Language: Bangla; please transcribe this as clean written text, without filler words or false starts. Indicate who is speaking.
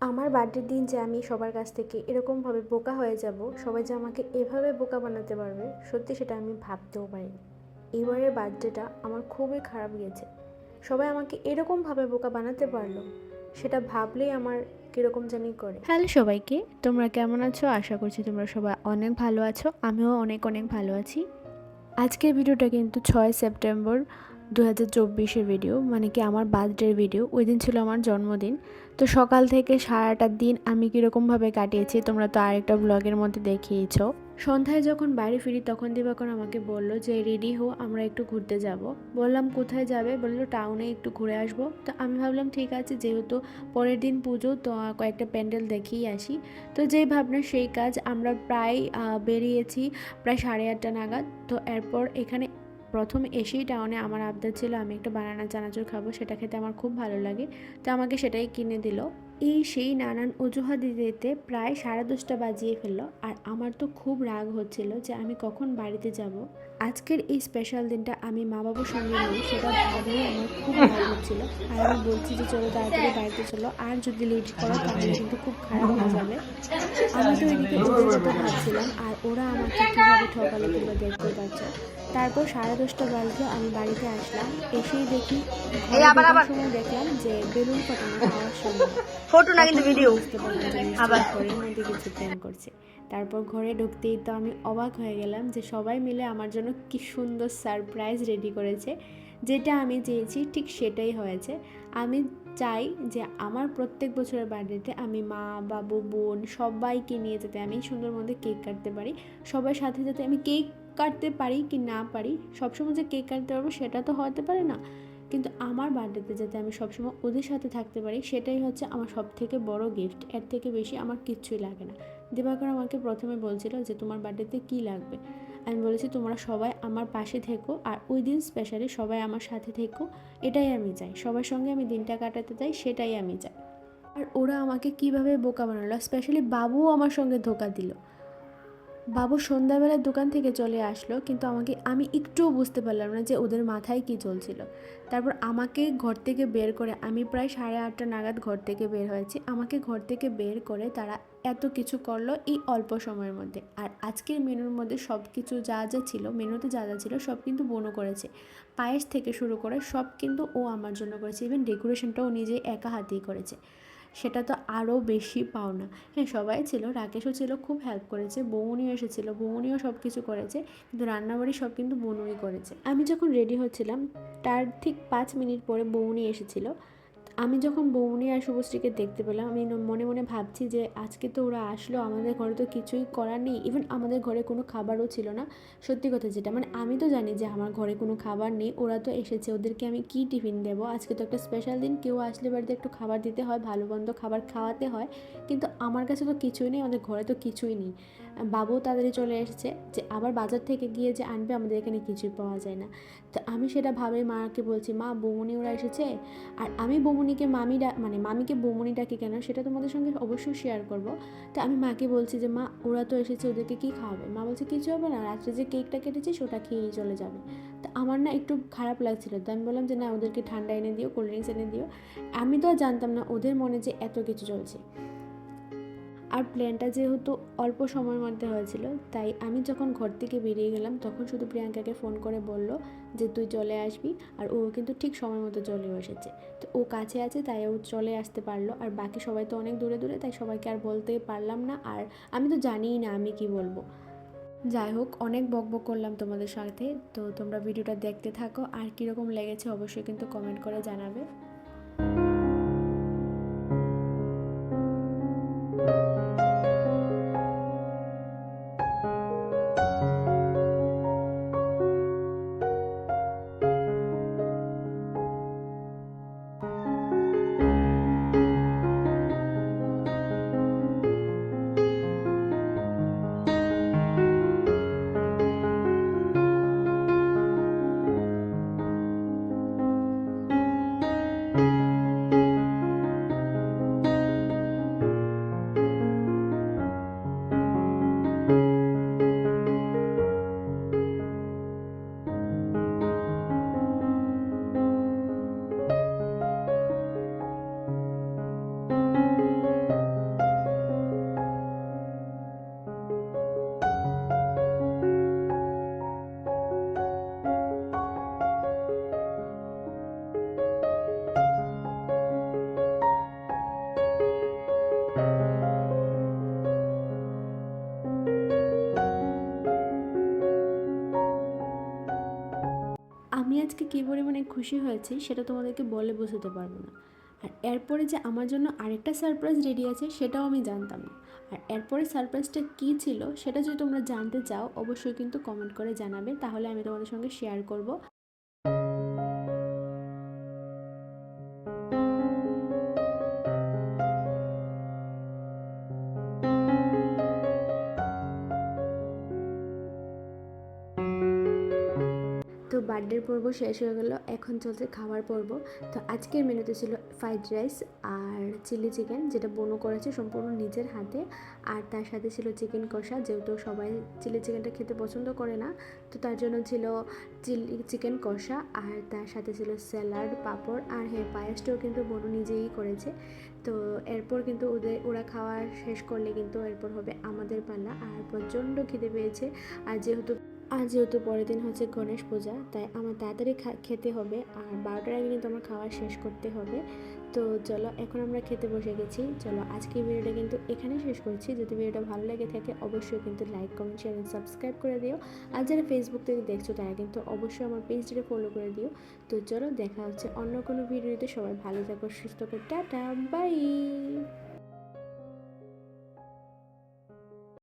Speaker 1: আমার বার্থডের দিন যে আমি সবার কাছ থেকে এরকমভাবে বোকা হয়ে যাব, সবাই যে আমাকে এভাবে বোকা বানাতে পারবে, সত্যি সেটা আমি ভাবতেও পারিনি। এবারের বার্থডেটা আমার খুবই খারাপ গিয়েছে। সবাই আমাকে এরকমভাবে বোকা বানাতে পারলো, সেটা ভাবলেই আমার কীরকম জানি করে। হ্যালো সবাইকে, তোমরা কেমন আছো? আশা করছি তোমরা সবাই অনেক ভালো আছো। আমিও অনেক অনেক ভালো আছি। আজকের ভিডিওটা কিন্তু 6 সেপ্টেম্বর 2024-এর ভিডিও, মানে কি আমার বার্থডের ভিডিও। ওই দিন ছিল আমার জন্মদিন। তো সকাল থেকে সারাটা দিন আমি কীরকমভাবে কাটিয়েছি তোমরা তো আরেকটা ব্লগের মধ্যে দেখিয়েছো। সন্ধ্যায় যখন বাড়ি ফিরি তখন দিবাকর আমাকে বলল যে রেডি হো, আমরা একটু ঘুরতে যাব। বললাম কোথায় যাবে? বললো টাউনে একটু ঘুরে আসবো। তো আমি ভাবলাম ঠিক আছে, যেহেতু পরের দিন পুজো, তো কয়েকটা প্যান্ডেল দেখেই আসি। তো যেই ভাবনা সেই কাজ, আমরা প্রায় বেরিয়েছি প্রায় 8:30 নাগাদ। তো এরপর এখানে প্রথম এসেই টাউনে আমার আবদার ছিল আমি একটা বানানা চানাচুর খাবো, সেটা খেতে আমার খুব ভালো লাগে। তো আমাকে সেটাই কিনে দিল। সেই নানান অজুহাত দিতে দিতে প্রায় 10:30 বাজিয়ে ফেললো। আর আমার তো খুব রাগ হচ্ছিল যে আমি কখন বাড়িতে যাব। আজকের এই স্পেশাল দিনটা আমি মা বাবুর সঙ্গে নেই, সেটা ভাবলেই আমার খুব রাগ হচ্ছিল। আর আমি বলছি যে চলো তাড়াতাড়ি বাড়িতে চলো, আর যদি লেট করো তাহলে কিন্তু খুব খারাপ হয়ে যাবে। আমি তো এদিকে ওদের কথা ভাবছিলাম, আর ওরা আমাকে কীভাবে ঠকালো তোমরা দেখতেই পাচ্ছ। তারপর 10:30 বাজলো, আমি বাড়িতে আসলাম। এসেই দেখি, ঘরে ঢোকার সময় দেখলাম যে বেলুন ফাটানোর আওয়াজ শুনলাম। ফটো না কিন্তু ভিডিও, বুঝতে পারলাম যে নিশ্চয়ই ঘরের মধ্যে কিছু প্ল্যান করছে। তারপর ঘরে ঢুকতেই তো আমি অবাক হয়ে গেলাম যে সবাই মিলে আমার জন্য কি সুন্দর সারপ্রাইজ রেডি করেছে। যেটা আমি চেয়েছি ঠিক সেটাই হয়েছে। আমি চাই যে আমার প্রত্যেক বছরের বার্থডেতে আমি মা, বাবু, বোন সবাইকে নিয়ে যেতে আমি সুন্দর মধ্যে কেক কাটতে পারি। সবার সাথে যাতে আমি কেক কাটতে পারি কি না পারি, সবসময় যে কেক কাটতে পারবো সেটা তো হতে পারে না, কিন্তু আমার বার্থডেতে যাতে আমি সবসময় ওদের সাথে থাকতে পারি, সেটাই হচ্ছে আমার সব থেকে বড় গিফট। এর থেকে বেশি আমার কিচ্ছুই লাগে না। দিবাকর আমাকে প্রথমে বলছিল যে তোমার বার্থডেতে কী লাগবে। আমি বলেছি তোমরা সবাই আমার পাশে থেকো, আর ওই দিন স্পেশালি সবাই আমার সাথে থেকো, এটাই আমি চাই। সবার সঙ্গে আমি দিনটা কাটাতে চাই, সেটাই আমি চাই। আর ওরা আমাকে কিভাবে বোকা বানালো, স্পেশালি বাবুও আমার সঙ্গে ধোকা দিল। বাবু সন্ধ্যাবেলায় দোকান থেকে চলে আসলো, কিন্তু আমি একটুও বুঝতে পারলাম না যে ওদের মাথায় কী চলছিল। তারপর আমাকে ঘর থেকে বের করে, আমি প্রায় 8:30 নাগাদ ঘর থেকে বের হয়েছি। আমাকে ঘর থেকে বের করে তারা এত কিছু করলো এই অল্প সময়ের মধ্যে। আর আজকের মেনুর মধ্যে সব কিছু যা যা ছিল, মেনুতে যা যা ছিল সব কিন্তু বোনও করেছে। পায়েস থেকে শুরু করে সব কিন্তু ও আমার জন্য করেছে। ইভেন ডেকোরেশনটাও নিজে একা হাতেই করেছে। সেটা তো আরও বেশি পাওনা। হ্যাঁ, সবাই ছিল, রাকেশও ছিল, খুব হেল্প করেছে, বৌমনিও এসেছিলো, বৌমনিও সব কিছু করেছে, কিন্তু রান্নাবাড়ি সব কিন্তু বৌমনি করেছে। আমি যখন রেডি হচ্ছিলাম তার ঠিক 5 মিনিট পরে বৌমনি এসেছিলো। আমি যখন বৌমনি আর শুভশ্রীকে দেখতে পেলাম, আমি মনে মনে ভাবছি যে আজকে তো ওরা আসলো, আমাদের ঘরে তো কিছুই করার নেই। ইভেন আমাদের ঘরে কোনো খাবারও ছিল না। সত্যি কথা যেটা, মানে আমি তো জানি যে আমার ঘরে কোনো খাবার নেই, ওরা তো এসেছে, ওদেরকে আমি কি টিফিন দেবো? আজকে তো একটা স্পেশাল দিন, কেউ আসলে বাড়িতে একটু খাবার দিতে হয়, ভালো মন্দ খাবার খাওয়াতে হয়। কিন্তু আমার কাছে তো কিছুই নেই, আমাদের ঘরে তো কিছুই নেই। বাবু তাড়াতাড়ি চলে এসেছে, যে আবার বাজার থেকে গিয়ে যে আনবে, আমাদের এখানে কিছুই পাওয়া যায় না। তো আমি সেটা ভাবে মাকে বলছি, মা বৌমনি ওরা এসেছে। আর আমি বৌমনিকে মামিকে বৌমনি ডাকি কেন সেটা তোমাদের সঙ্গে অবশ্যই শেয়ার করব। তো আমি মাকে বলছি যে মা ওরা তো এসেছে, ওদেরকে কী খাওয়াবে? মা বলছে কিছু হবে না, রাত্রে যে কেকটা কেটেছিস ওটা খেয়েই চলে যাবে। তো আমার না একটু খারাপ লাগছিল, তো আমি বললাম যে না, ওদেরকে ঠান্ডা এনে দিও, কোল্ড ড্রিঙ্কস এনে দিও। আমি তো আর জানতাম না ওদের মনে যে এত কিছু চলছে। আর প্ল্যানটা যেহেতু অল্প সময়ের মধ্যে হয়েছিল, তাই আমি যখন ঘর থেকে বেরিয়ে গেলাম তখন শুধু প্রিয়াঙ্কাকে ফোন করে বলল যে তুই চলে আসবি। আর ও কিন্তু ঠিক সময় মতো চলেও এসেছে। তো ও কাছে আছে তাই ও চলে আসতে পারলো, আর বাকি সবাই তো অনেক দূরে দূরে, তাই সবাইকে আর বলতে পারলাম না। আর আমি তো জানিই না আমি কি বলবো। যাই হোক, অনেক বকবক করলাম তোমাদের সাথে। তো তোমরা ভিডিওটা দেখতে থাকো, আর কীরকম লেগেছে অবশ্যই কিন্তু কমেন্ট করে জানাবে। কী পরিমাণে খুশি হয়েছি সেটা তোমাদেরকে বলে বোঝাতে পারবো না। আর এরপরে যে আমার জন্য আরেকটা সারপ্রাইজ রেডি আছে সেটাও আমি জানতাম না। আর এরপরে সারপ্রাইজটা কী ছিল সেটা যদি তোমরা জানতে চাও অবশ্যই কিন্তু কমেন্ট করে জানাবে, তাহলে আমি তোমাদের সঙ্গে শেয়ার করব। তো বার্থডের পর্ব শেষ হয়ে গেল, এখন চলছে খাওয়ার পর্ব। তো আজকের মেনুতে ছিল ফ্রাইড রাইস আর চিলি চিকেন, যেটা বোনও করেছে সম্পূর্ণ নিজের হাতে। আর তার সাথে ছিল চিকেন কষা, যেহেতু সবাই চিলি চিকেনটা খেতে পছন্দ করে না, তো তার জন্য ছিল চিলি চিকেন কষা। আর তার সাথে ছিল স্যালাড, পাঁপড়, আর হ্যাঁ, পায়েসটাও কিন্তু বোনও নিজেই করেছে। তো এরপর কিন্তু ওরা খাওয়া শেষ করলে কিন্তু এরপর হবে আমাদের পালা। আর প্রচণ্ড খিদে পেয়েছে। আর যেহেতু পরের দিন হচ্ছে গণেশ পূজা, তাই আমার তাড়াতাড়ি খেতে হবে, আর 12টার আগে কিন্তু আমার খাওয়া শেষ করতে হবে। তো চলো এখন আমরা খেতে বসে গেছি। চলো আজকের ভিডিওটা কিন্তু এখানেই শেষ করছি। যদি ভিডিওটা ভালো লেগে থাকে অবশ্যই কিন্তু লাইক, কমেন্ট, শেয়ার এবং সাবস্ক্রাইব করে দিও। আর যারা ফেসবুক থেকে দেখছো তারা কিন্তু অবশ্যই আমার পেজটাকে ফলো করে দিও। তো চলো দেখা হচ্ছে অন্য কোনো ভিডিওতে। সবাই ভালো থাকো, সুস্থ থাকো, টাটা, বাই।